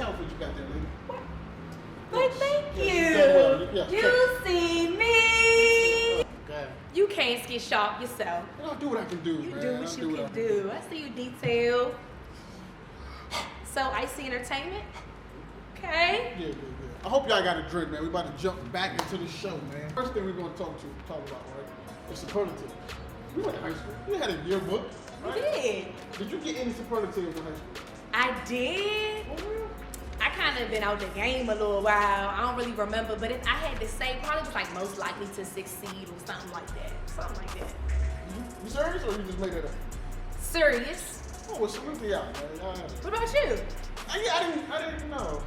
outfit you got there, lady. Why, thank you. Well. You see me. God. You can't get sharp yourself. I'll do what I can do, You man. do what you can do. I see you detailed. So, icy entertainment? Okay. Yeah. I hope y'all got a drink, man. We about to jump back into the show, man. First thing we're going to talk about, right, is superlatives. You went to high school. You had a yearbook, right? I did. Did you get any superlatives in high school? I did. For real? I kind of been out the game a little while. I don't really remember, but if I had to say, probably was like most likely to succeed or something like that. Something like that. You serious, or you just made that up? Serious. Oh, well, salute to y'all, man. What about you? I didn't know.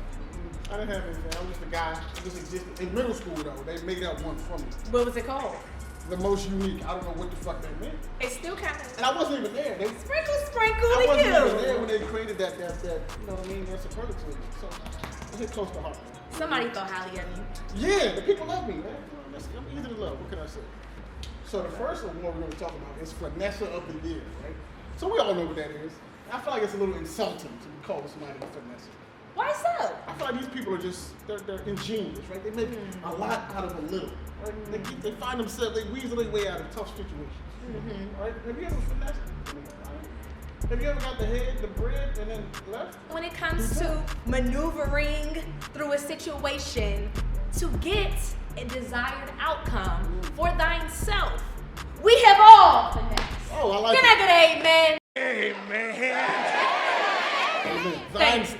I didn't have anything. I was just a guy who just existed. In middle school, though, they made up one for me. What was it called? The most unique. I don't know what the fuck that meant. It's still kind of. And I wasn't even there. Sprinkle I to wasn't you. even there when they created that, you know what I mean, that superlative. So, I hit close to heart. Somebody thought highly of you. Yeah, the people love me, man. I'm easy to love. What can I say? So the first one we're going to talk about is Finesser of the Year, right? So we all know what that is. I feel like it's a little insulting to call somebody a finesser. Why so? I feel like these people are just, they're ingenious, right? They make a lot out of a little, right? They find themselves, they weasel their way out of tough situations, right? Have you ever finessed? Have you ever got the head, the bread, and then left? When it comes to maneuvering through a situation to get a desired outcome for thyself, we have all finessed. Oh, I like Can I get an amen? Amen.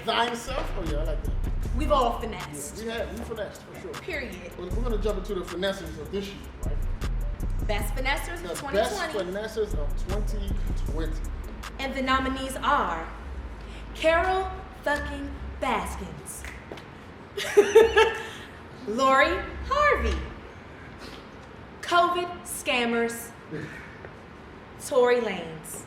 Thine self? Oh yeah, I like that. We've all finessed. Yeah, we finessed for sure. Period. We're gonna jump into the finesses of this year, right? Best finessers The of 2020. best finesses of 2020. And the nominees are Carol fucking Baskins, Lori Harvey, COVID scammers, Tory Lanez.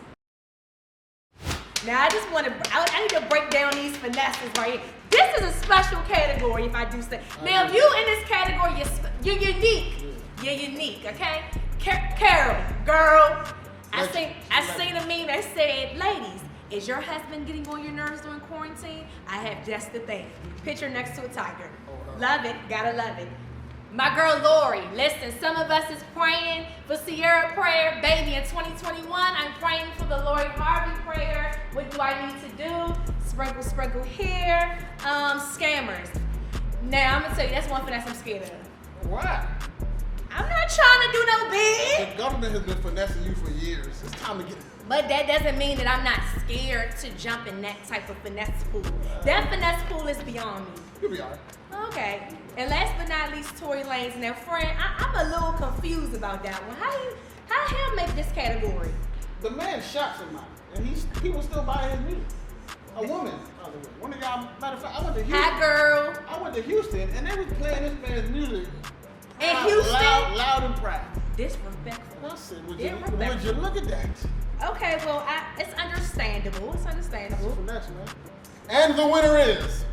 Now I need to break down these finesses right here. This is a special category, if I do say. Now, if you in this category, you're unique. You're unique, okay? Carol, girl. I seen a meme that said, ladies, is your husband getting on your nerves during quarantine? I have just the thing. Picture next to a tiger. Love it, gotta love it. My girl Lori, listen, some of us is praying for Sierra prayer. Baby, in 2021, I'm praying for the Lori Harvey prayer. What do I need to do? Sprinkle, sprinkle here. Scammers. Now, I'm gonna tell you, that's one finesse I'm scared of. Why? I'm not trying to do no big. The government has been finessing you for years. It's time to get it. But that doesn't mean that I'm not scared to jump in that type of finesse pool. That finesse pool is beyond me. You'll be all right. Okay. And last but not least, Tory Lanez. Now, friend, I'm a little confused about that one. How him make this category? The man shot somebody, and people still buying his music. A woman, by the way. One of y'all, matter of fact, I went to Houston. Hi, girl. I went to Houston, and they was playing this man's music. In Houston? Loud and proud. Disrespectful. I said, would you look at that? Okay, well, it's understandable. It's understandable. Finesse, man. And the winner is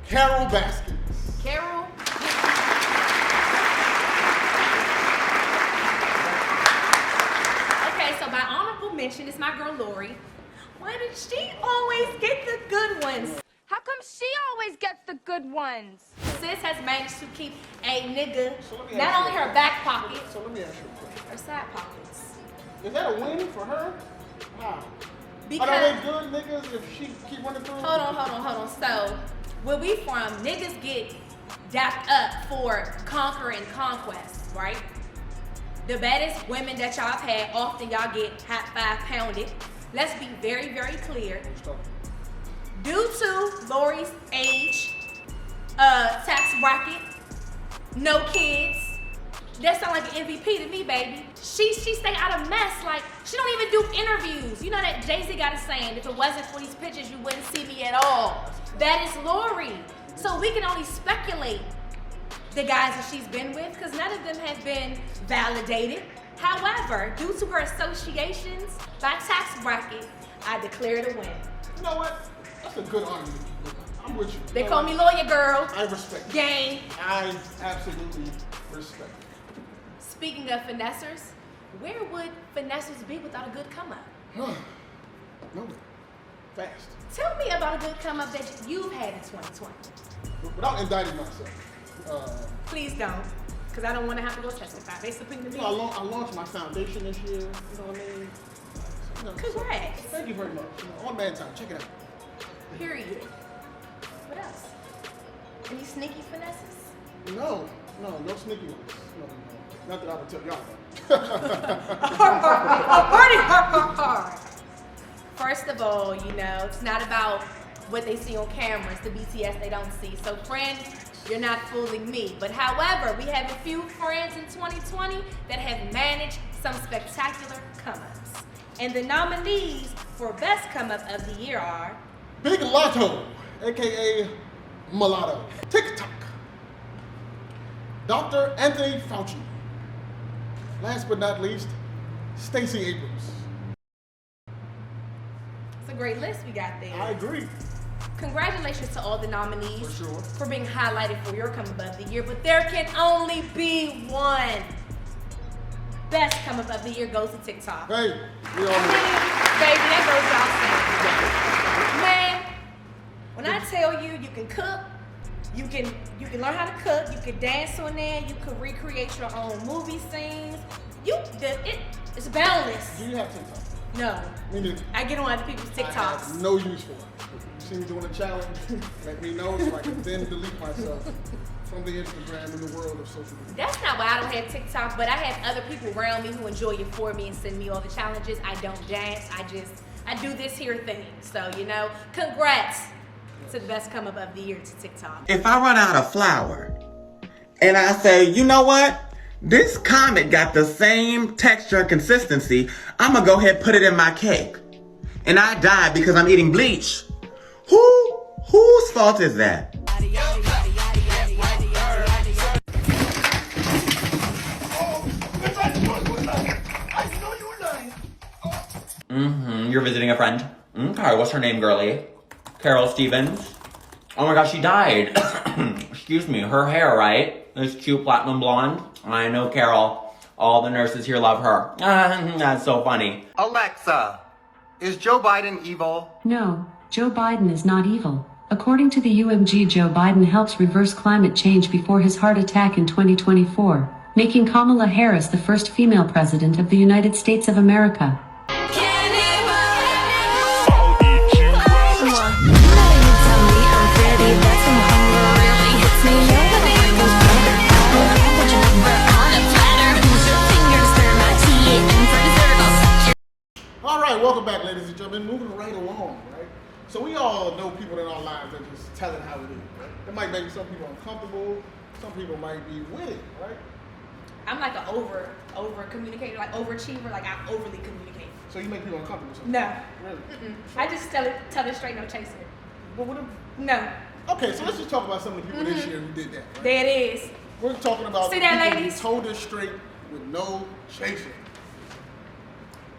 Carol Baskins. Carol. Okay, so by honorable mention, it's my girl Lori. Why did she always get the good ones? How come she always gets the good ones? Sis has managed to keep a nigga, So not only her back pocket, So let me ask you a question. her side pockets. Is that a win for her? How? Because, Are they good niggas if she keep running through? hold on. So, where we from, niggas get dapped up for conquer and conquest, right? The baddest women that y'all have had, often y'all get hot 5 pounded. Let's be very, very clear. Due to Lori's age, tax bracket, no kids, that sound like an MVP to me, baby. She stay out of mess, like she don't even do interviews. You know that Jay-Z got a saying, if it wasn't for these pictures, you wouldn't see me at all. That is Lori. So we can only speculate the guys that she's been with, because none of them have been validated. However, due to her associations by tax bracket, I declare it a win. You know what? That's a good argument. I'm with you. They call me lawyer girl. I respect it. Gang. I absolutely respect it. Speaking of finessers, where would finessers be without a good come up? Nowhere. Fast. Tell me about a good come up that you've had in 2020. Without indicting myself. Please don't, because I don't want to have to go testify. They subpoenaed me. You know, I launched my foundation this year. You know what I mean? Congrats. Thank you very much. On man time. Check it out. Period. What else? Any sneaky finesses? No sneaky ones. No. Not that I would tell y'all. Hard. First of all, you know, it's not about what they see on camera. It's the BTS they don't see. So friends, you're not fooling me. But however, we have a few friends in 2020 that have managed some spectacular come-ups. And the nominees for Best Come-Up of the Year are Big Lotto, aka Mulatto. TikTok. Dr. Anthony Fauci. Last but not least, Stacey Abrams. It's a great list we got there. I agree. Congratulations to all the nominees For sure. for being highlighted for your Come Up of the Year, but there can only be one. Best Come Up of the Year goes to TikTok. Hey, we all know. Baby, that goes without saying. Man, when I tell you, you can cook, you can learn how to cook, you can dance on there, you can recreate your own movie scenes. It's boundless. Do you have TikTok? No. Me neither. I get on other people's I TikToks. have no use for it. You see me doing a challenge, let me know so I can then delete myself from the Instagram in the world of social media. That's not why I don't have TikTok, but I have other people around me who enjoy it for me and send me all the challenges. I don't dance. I do this here thing. So, you know, congrats to the Best Come Up of the Year to TikTok. If I run out of flour and I say, you know what? This Comet got the same texture and consistency. I'm gonna go ahead and put it in my cake. And I die because I'm eating bleach. Whose fault is that? You're visiting a friend? Okay, what's her name, girlie? Carol Stevens? Oh my gosh, she died. Excuse me, her hair, right? This cute platinum blonde? I know Carol. All the nurses here love her. That's so funny. Alexa, is Joe Biden evil? No, Joe Biden is not evil. According to the UMG, Joe Biden helps reverse climate change before his heart attack in 2024, making Kamala Harris the first female president of the United States of America. All right, welcome back, ladies and gentlemen. Moving right along, right? So we all know people in our lives that just tell it how it is, right? It might make some people uncomfortable. Some people might be with it, right? I'm like an over communicator, like overachiever, like I overly communicate. So you make people uncomfortable sometimes? No. Really? I just tell it straight, no chaser. But what if, No. okay, so let's just talk about some of the people this year who did that, right? There it is. We're talking about See that, people ladies? who told us straight with no chaser.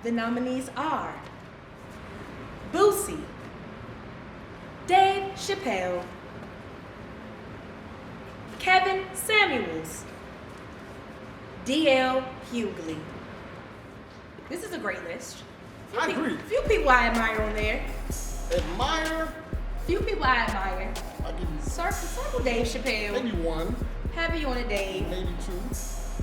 The nominees are Boosie, Dave Chappelle, Kevin Samuels, D.L. Hughley. This is a great list. I agree. Few people I admire on there. Admire, Few people I admire. I'll give you Circle Dave Chappelle. maybe one, Heavy on a Dave. maybe two.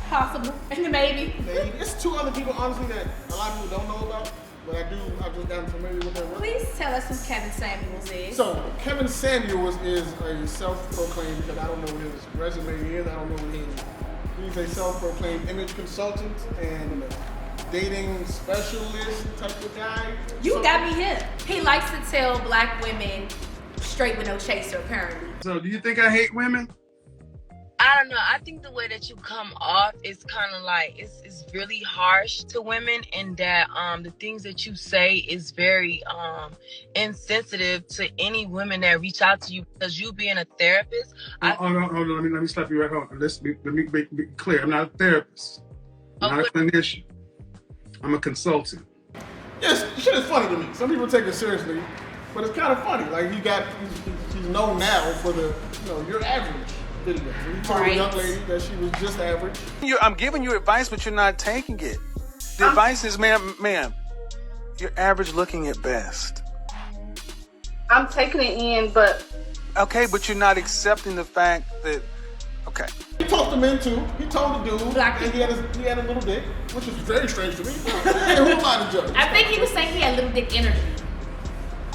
Possible. And the maybe. Maybe. It's two other people, honestly, that a lot of people don't know about, but I've just gotten familiar with their work. Please tell us who Kevin Samuels is. So, Kevin Samuels is a self-proclaimed, because I don't know what his resume is, I don't know what he is. He's a self-proclaimed image consultant and dating specialist type of guy. You got me hip. He likes to tell black women straight with no chaser, apparently. So do you think I hate women? I don't know. I think the way that you come off is kind of like it's really harsh to women, and that the things that you say is very insensitive to any women that reach out to you, because you being a therapist. Hold on. Let me stop you right on. Let me be clear. I'm not a therapist. I'm not a clinician. I'm a consultant. Yes, shit is funny to me. Some people take it seriously, but it's kind of funny. Like he's known now for the, your average video. He told a young lady that she was just average. I'm giving you advice, but you're not taking it. The advice is, ma'am, you're average looking at best. I'm taking it in, but Okay, but you're not accepting the fact that. Okay. He talked him into. He told the dude that he had a little dick, which is very strange to me. And who am I to judge? I think he was saying he had little dick energy.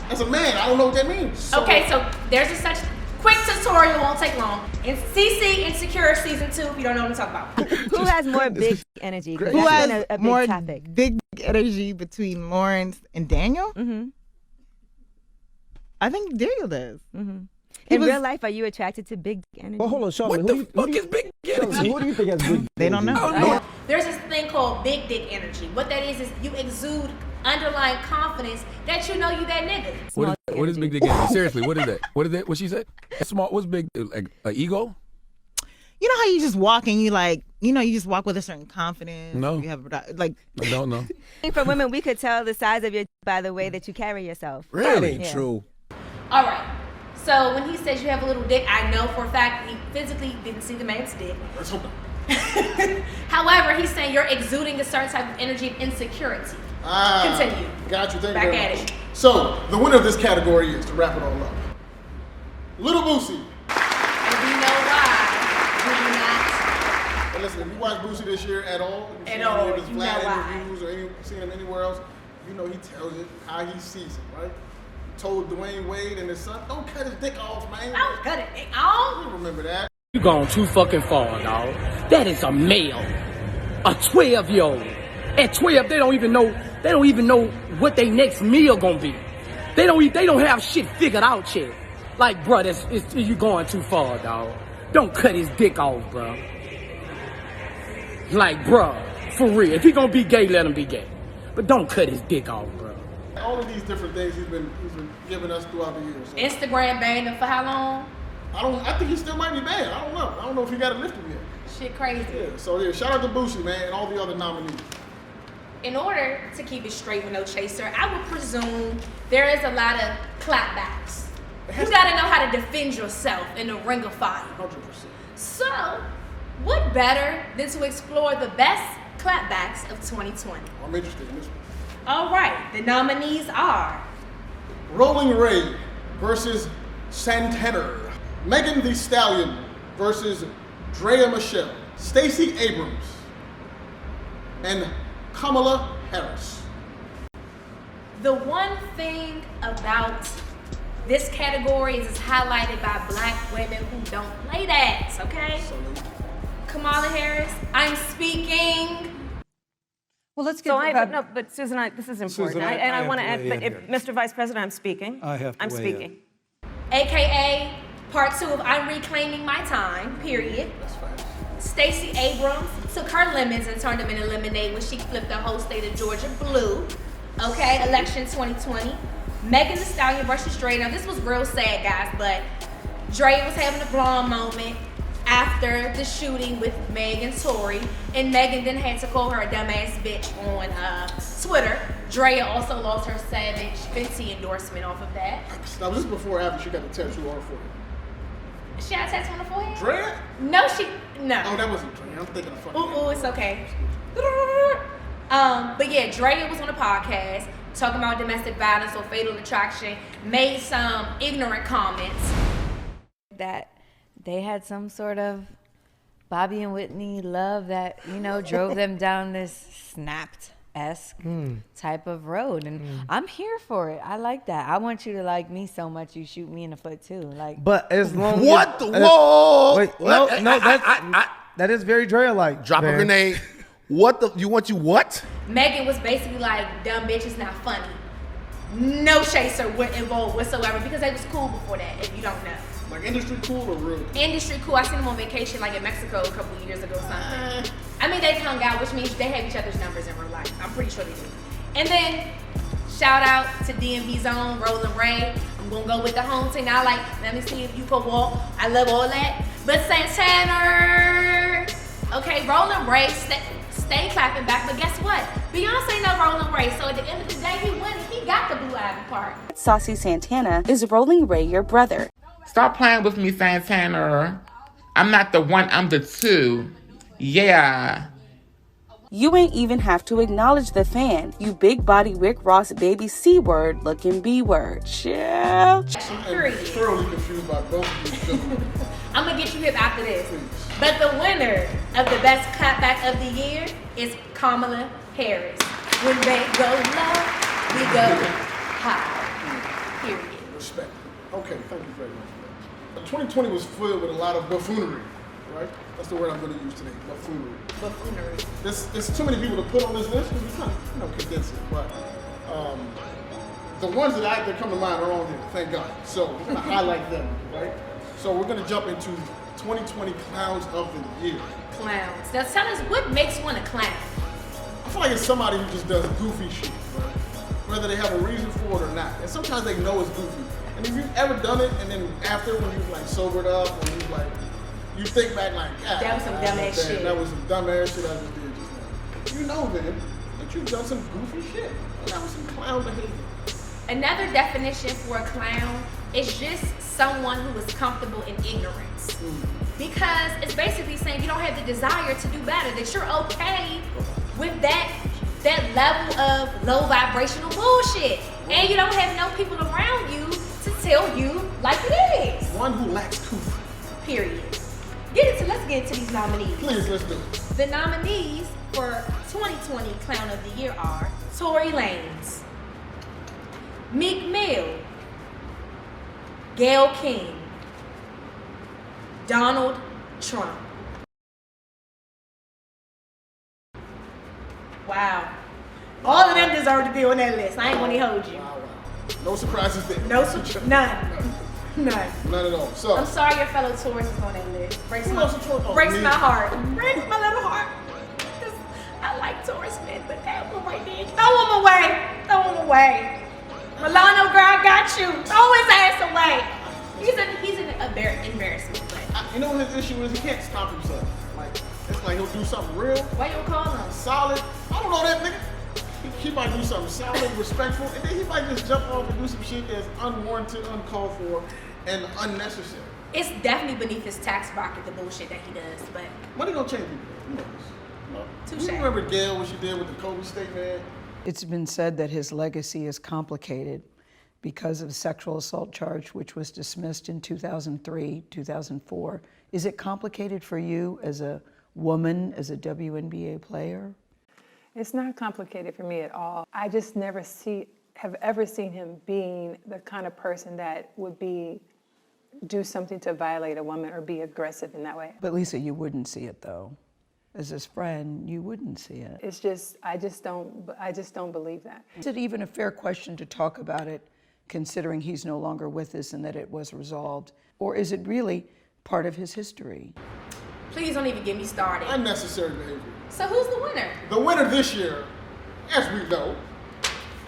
As a man, I don't know what that means. So there's a such quick tutorial, won't take long. In CC Insecure Season 2, if you don't know what I'm talking about. Who has more big energy? Who has more big energy between Lawrence and Daniel? Mm-hmm. I think Daniel does. Mm-hmm. In real life, are you attracted to big energy? Well, hold on, Charlotte. What the fuck is big energy? Who do you think has big? They don't know. There's this thing called big dick energy. What that is you exude underlying confidence that you know you that nigga. What is big dick energy? Seriously, what is that? What is that? What she said? Small. What's big? Like an ego? You know how you just walk and you like, you just walk with a certain confidence. No. You have like. I don't know. For women, we could tell the size of your by the way that you carry yourself. Really? Yeah. True. All right. So when he says you have a little dick, I know for a fact he physically didn't see the man's dick. Let's hope not. However, he's saying you're exuding a certain type of energy of insecurity. Continue. Got you. Thank Back you very at much. it. So the winner of this category is, to wrap it all up, Little Boosie. And we know why. Do we not? And listen, if you watch Boosie this year at all, if At all, any of his you Vlad know why. interviews or seen him anywhere else, you know he tells it how he sees it, right? Told Dwayne Wade and his son, don't cut his dick off, man. Don't cut it dick off. You remember that? You gone too fucking far, dog. That is a male, a 12-year-old. At 12, they don't even know what their next meal gonna be. They don't have shit figured out yet. Like, bro, you going too far, dog. Don't cut his dick off, bro. Like, bro, for real. If he gonna be gay, let him be gay. But don't cut his dick off, bro. All of these different things he's been giving us throughout the years. So Instagram banned him for how long? I think he still might be banned. I don't know. I don't know if he got a lift him yet. Shit crazy. Yeah. So yeah, shout out to Boosie, man, and all the other nominees. In order to keep it straight with no chaser, I would presume there is a lot of clapbacks. You gotta know how to defend yourself in the ring of fire. 100%. So, what better than to explore the best clapbacks of 2020? I'm interested in this one. All right, the nominees are Rolling Ray versus Santana. Megan Thee Stallion versus Drea Michelle. Stacey Abrams and Kamala Harris. the one thing about this category is it's highlighted by black women who don't play that, okay? Kamala Harris, I'm speaking. Well, let's get but Susan, this is important. Susan, I want to have add, to but weigh in if Mr. Vice President, I'm speaking. I'm speaking. AKA part 2 of I'm Reclaiming My Time, period. Stacey Abrams took her lemons and turned them into lemonade when she flipped the whole state of Georgia blue. Okay, election 2020. Megan Thee Stallion versus Dre. Now this was real sad, guys, but Dre was having a blonde moment after the shooting with Meg and Tory, and Megan then had to call her a dumbass bitch on Twitter. Drea also lost her Savage Fenty endorsement off of that. Now this is before or after she got the tattoo on her forehead? She had a tattoo on her forehead? Drea? No. Oh, that wasn't Drea. I'm thinking of fucking. Ooh, it's okay. But yeah, Drea was on a podcast talking about domestic violence or fatal attraction, made some ignorant comments. That they had some sort of Bobby and Whitney love that, drove them down this Snapped-esque type of road. And I'm here for it. I like that. I want you to like me so much you shoot me in the foot too. Like, but as long what the whoa? Wait, no, that is very Drea-like. Drop a grenade. What what? Megan was basically like, dumb bitch is not funny. No chaser involved whatsoever because they was cool before that, if you don't know. Like industry cool or real? Industry cool. I seen them on vacation like in Mexico a couple of years ago or something. I mean, they hung out, which means they have each other's numbers in real life. I'm pretty sure they do. And then, shout out to DMV's own Rolling Ray. I'm gonna go with the home team. Now, let me see if you can walk. I love all that. But Santana, okay, Rolling Ray, stay clapping back. But guess what? Beyonce no Rolling Ray. So at the end of the day, he won. He got the Blue Ivy part. Saucy Santana, is Rolling Ray your brother? Stop playing with me, Santana. I'm not the one, I'm the two. Yeah. You ain't even have to acknowledge the fan. You big body Rick Ross baby C-word looking B-word. Chill. I'm thoroughly confused by both of these. I'm gonna get you hip after this. But the winner of the best clapback of the year is Kamala Harris. When they go low, we go high. Period. Respect. Okay, thank you very much for that. 2020 was filled with a lot of buffoonery, right? That's the word I'm going to use today, buffoonery. Buffoonery. There's too many people to put on this list because we kind of, condense it. But the ones that come to mind are on here, thank God. So we're going to highlight them, right? So we're going to jump into 2020 clowns of the year. Clowns. Now tell us what makes one a clown. I feel like it's somebody who just does goofy shit, right? Whether they have a reason for it or not. And sometimes they know it's goofy. And if you've ever done it, and then after when you've like sobered up, or you think back like, God, that was some dumbass shit. That was some dumbass shit I just did just now. You know then that you've done some goofy shit. That was some clown behavior. Another definition for a clown is just someone who is comfortable in ignorance. Because it's basically saying you don't have the desire to do better, that you're okay with that level of low vibrational bullshit. And you don't have no people around you to tell you like it is. One who lacks truth. Period. Let's get into these nominees. Please, let's do it. The nominees for 2020 Clown of the Year are Tory Lanez, Meek Mill, Gayle King, Donald Trump. Wow. All of them deserve to be on that list. I ain't gonna hold you. Wow. No surprises there. None. None at all. So I'm sorry your fellow Taurus is on that list. Breaks my heart. Breaks my little heart. I like Taurus men, but that one right there, throw him away. Milano girl, I got you. Throw his ass away. He's an embarrassment. But you know what his issue is? He can't stop himself. It's like he'll do something real. Why you call him? Solid. I don't know that nigga. He might do something solid, respectful, and then he might just jump off and do some shit that's unwarranted, uncalled for, and unnecessary. It's definitely beneath his tax bracket, the bullshit that he does, but money don't change people. You know this. Touche. You remember Gayle, what she did with the Kobe statement? It's been said that his legacy is complicated because of a sexual assault charge, which was dismissed in 2003, 2004. Is it complicated for you as a woman, as a WNBA player? It's not complicated for me at all. I just never have ever seen him being the kind of person that would do something to violate a woman or be aggressive in that way. But Lisa, you wouldn't see it though. As his friend, you wouldn't see it. It's just, I just don't believe that. Is it even a fair question to talk about it, considering he's no longer with us and that it was resolved? Or is it really part of his history? Please don't even get me started. Unnecessary behavior. So who's the winner? The winner this year, as we know,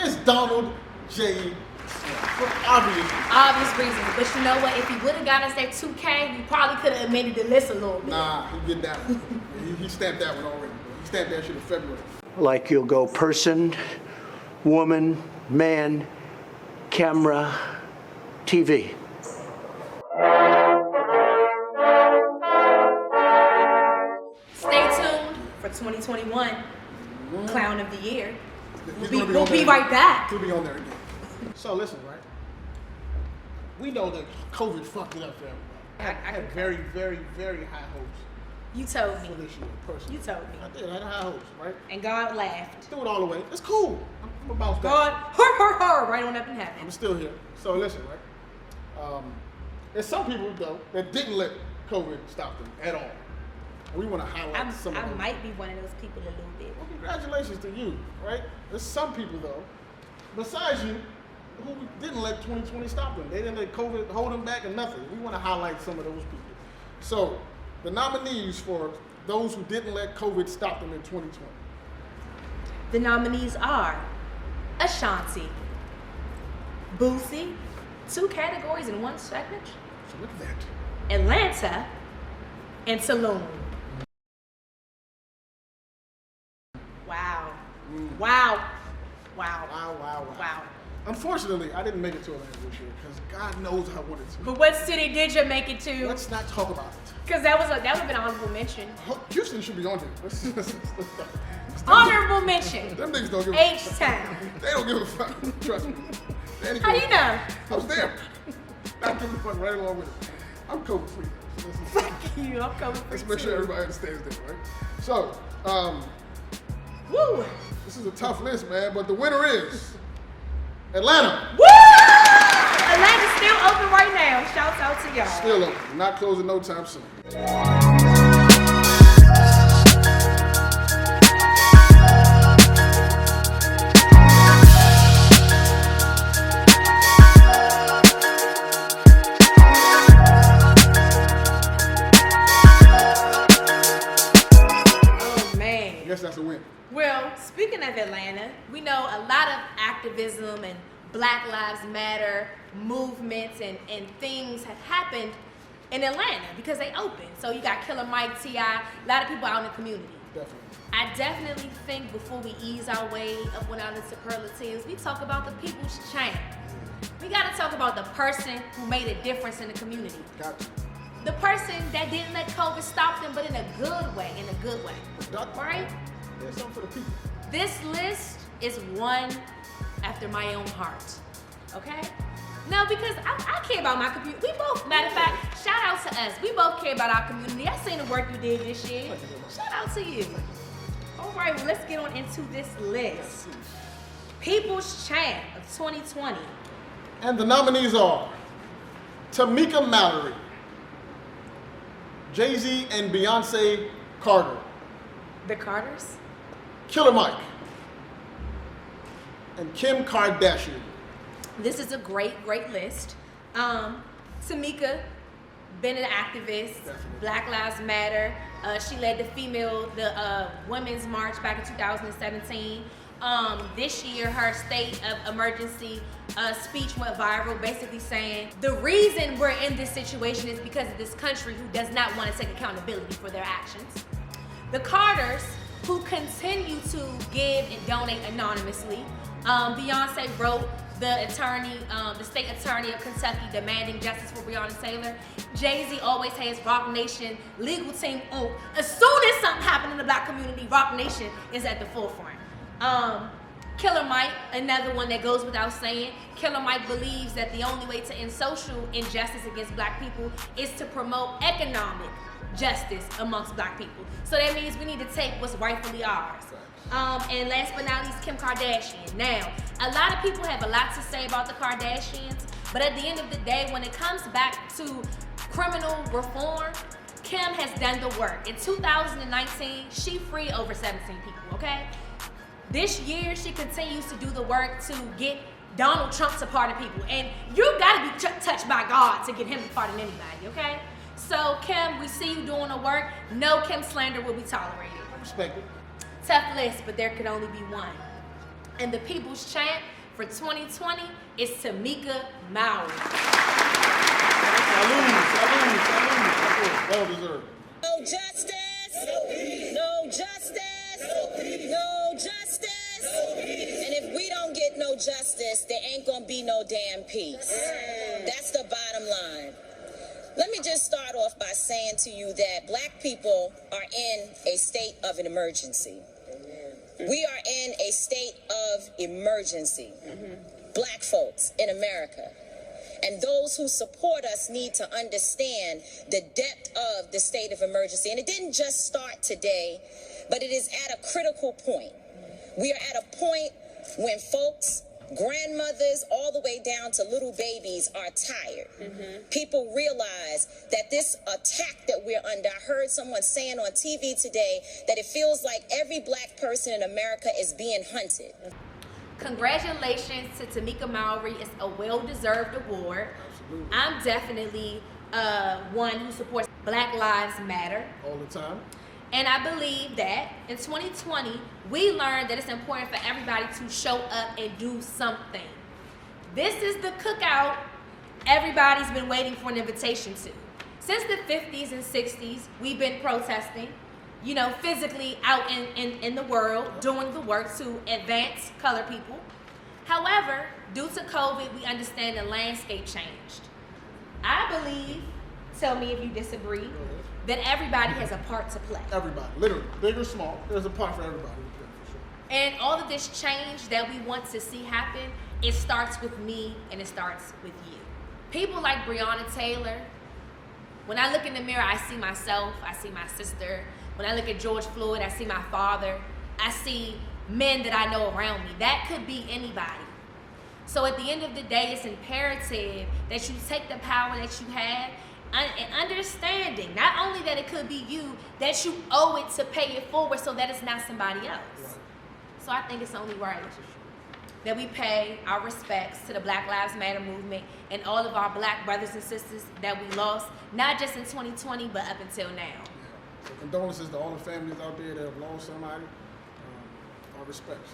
is Donald J. For obvious reasons. But you know what? If he would have got us that 2K, we probably could have amended the list a little bit. Nah, he did that one. he stamped that one already. He stamped that shit in February. Like you'll go person, woman, man, camera, TV. Stay tuned for 2021 Clown of the Year. We'll be right back. We'll be on there again. So listen, right? We know that COVID fucked it up for everybody. I had very, very, very high hopes. You told me. For this year, personally. You told me. I did. I had high hopes, right? And God laughed. Threw it all away. It's cool. I'm about God, her, right on up in heaven. I'm still here. So listen, right? There's some people though that didn't let COVID stop them at all. We want to highlight some of them. I might be one of those people a little bit. Well, congratulations to you, right? There's some people though, besides you, who didn't let 2020 stop them. They didn't let COVID hold them back or nothing. We want to highlight some of those people. So, the nominees for those who didn't let COVID stop them in 2020. The nominees are Ashanti, Boosie, 2 categories in 1 segment. So look at that. Atlanta, and Tulum. Wow. Wow. Wow. Wow, wow, wow. Unfortunately, I didn't make it to Atlanta this year because God knows I wanted to. But what city did you make it to? Let's not talk about it. Because that would have been an honorable mention. Houston should be on here. Honorable mention. Them niggas don't give a fuck. H-Town. They don't give a fuck. Trust me. How you know? I was there. Not giving a fuck right along with it. I'm COVID free. Fuck you, I'm COVID free. Let's make sure everybody understands that, right? So, woo! This is a tough list, man, but the winner is Atlanta. Woo! Atlanta's still open right now. Shouts out to y'all. Still open. Not closing no time soon. That's a win. Well, speaking of Atlanta, we know a lot of activism and Black Lives Matter movements and things have happened in Atlanta because they opened. So you got Killer Mike, T.I., a lot of people out in the community. Definitely. I definitely think before we ease our way up and out of superlatives, we talk about the people's champ. We got to talk about the person who made a difference in the community. Gotcha. The person that didn't let COVID stop them, but in a good way, right? There's something for the people. This list is one after my own heart, okay? No, because I care about my community. We both, matter of fact, shout out to us. We both care about our community. I seen the work you did this year. Shout out to you. All right, well, let's get on into this list. People's Champ of 2020. And the nominees are Tamika Mallory, Jay-Z and Beyonce Carter. The Carters? Killer Mike. And Kim Kardashian. This is a great list. Tamika, been an activist, Black Lives Matter. She led the Women's March back in 2017. This year, her state of emergency speech went viral, basically saying the reason we're in this situation is because of this country who does not want to take accountability for their actions. The Carters, who continue to give and donate anonymously. Beyonce wrote the state attorney of Kentucky demanding justice for Breonna Taylor. Jay-Z always has Rock Nation legal team on. As soon as something happened in the Black community, Rock Nation is at the forefront. Killer Mike, another one that goes without saying. Killer Mike believes that the only way to end social injustice against Black people is to promote economic justice amongst Black people. So that means we need to take what's rightfully ours. And last but not least, Kim Kardashian. Now, a lot of people have a lot to say about the Kardashians, but at the end of the day, when it comes back to criminal reform, Kim has done the work. In 2019, she freed over 17 people, okay? This year, she continues to do the work to get Donald Trump to pardon people. And you gotta be touched by God to get him to pardon anybody, okay? So, Kim, we see you doing the work. No Kim slander will be tolerated. Respect it. Tough list, but there could only be one. And the people's champ for 2020 is Tamika Mallory. Salute. Well deserved. No justice, no justice, no justice. And if we don't get no justice, there ain't gonna be no damn peace. That's the bottom line. Let me just start off by saying to you that Black people are in a state of an emergency. We are in a state of emergency. Black folks in America. And those who support us need to understand the depth of the state of emergency. And it didn't just start today, but it is at a critical point. We are at a point when folks, grandmothers, all the way down to little babies are tired. People realize that this attack that we're under, I heard someone saying on TV today that it feels like every Black person in America is being hunted. Congratulations to Tamika Mallory. It's a well-deserved award. Absolutely. I'm definitely one who supports Black Lives Matter. All the time. And I believe that in 2020, we learned that it's important for everybody to show up and do something. This is the cookout everybody's been waiting for an invitation to. Since the 50s and 60s, we've been protesting, you know, physically out in the world, doing the work to advance colored people. However, due to COVID, we understand the landscape changed. I believe, tell me if you disagree, that everybody has a part to play. Everybody, literally, big or small, there's a part for everybody. And all of this change that we want to see happen, it starts with me and it starts with you. People like Breonna Taylor, when I look in the mirror, I see myself, I see my sister. When I look at George Floyd, I see my father. I see men that I know around me. That could be anybody. So at the end of the day, it's imperative that you take the power that you have and understanding, not only that it could be you, that you owe it to pay it forward so that it's not somebody else. So I think it's only right that we pay our respects to the Black Lives Matter movement and all of our black brothers and sisters that we lost, not just in 2020, but up until now. So condolences to all the families out there that have lost somebody. Our respects.